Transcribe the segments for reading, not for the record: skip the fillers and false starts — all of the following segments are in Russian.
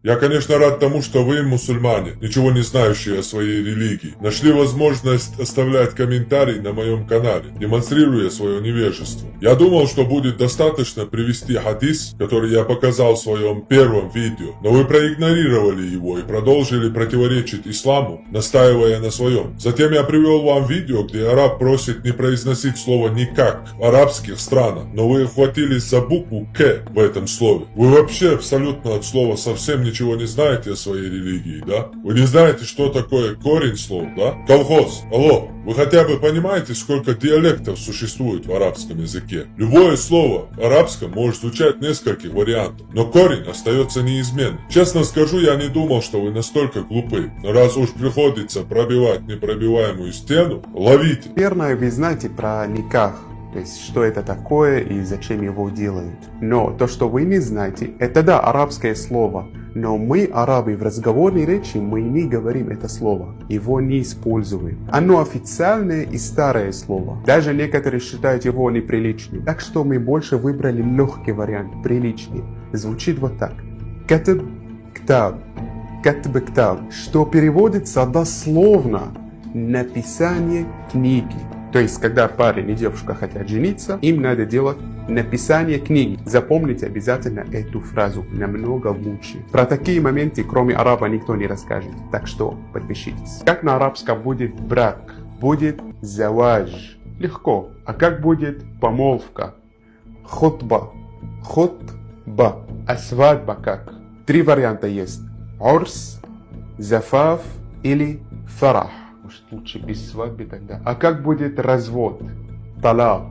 Я, конечно, рад тому, что вы, мусульмане, ничего не знающие о своей религии, нашли возможность оставлять комментарий на моем канале, демонстрируя свое невежество. Я думал, что будет достаточно привести хадис, который я показал в своем первом видео, но вы проигнорировали его и продолжили противоречить исламу, настаивая на своем. Затем я привел вам видео, где араб просит не произносить слово «никак» в арабских странах, но вы ухватились за букву «к» в этом слове. Вы вообще абсолютно от слова совсем ничего не знаете о своей религии, да? Вы не знаете, что такое корень слов, да? Колхоз. Алло, вы хотя бы понимаете, сколько диалектов существует в арабском языке? Любое слово в арабском может звучать в нескольких вариантах, но корень остается неизменным. Честно скажу, я не думал, что вы настолько глупы, но раз уж приходится пробивать непробиваемую стену, ловите. Наверное, вы знаете про никах. То есть, что это такое и зачем его делают. Но то, что вы не знаете, это да, арабское слово. Но мы, арабы, в разговорной речи мы не говорим это слово. Его не используем. Оно официальное и старое слово. Даже некоторые считают его неприличным. Так что мы больше выбрали легкий вариант, приличный. Звучит вот так. Катб ктаб. Катб ктаб. Что переводится дословно написание книги. То есть, когда парень и девушка хотят жениться, им надо делать написание книги. Запомните обязательно эту фразу, намного лучше. Про такие моменты, кроме араба, никто не расскажет. Так что подпишитесь. Как на арабском будет брак? Будет заваж. Легко. А как будет помолвка? Хутба. Хутба. А свадьба как? 3 варианта есть. Урс, зафаф или фарах. Может, лучше без свадьбы тогда. А как будет развод? Талак.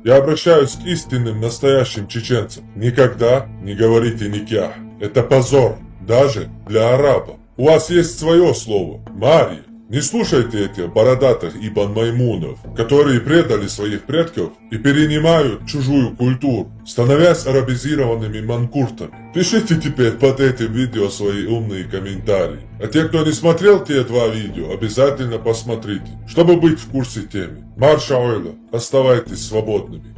Я обращаюсь к истинным настоящим чеченцам. Никогда не говорите никях. Это позор. Даже для араба. У вас есть свое слово. Марья. Не слушайте этих бородатых Ибн Маймунов, которые предали своих предков и перенимают чужую культуру, становясь арабизированными манкуртами. Пишите теперь под этим видео свои умные комментарии. А те, кто не смотрел те 2 видео, обязательно посмотрите, чтобы быть в курсе темы. Марша ойла, оставайтесь свободными.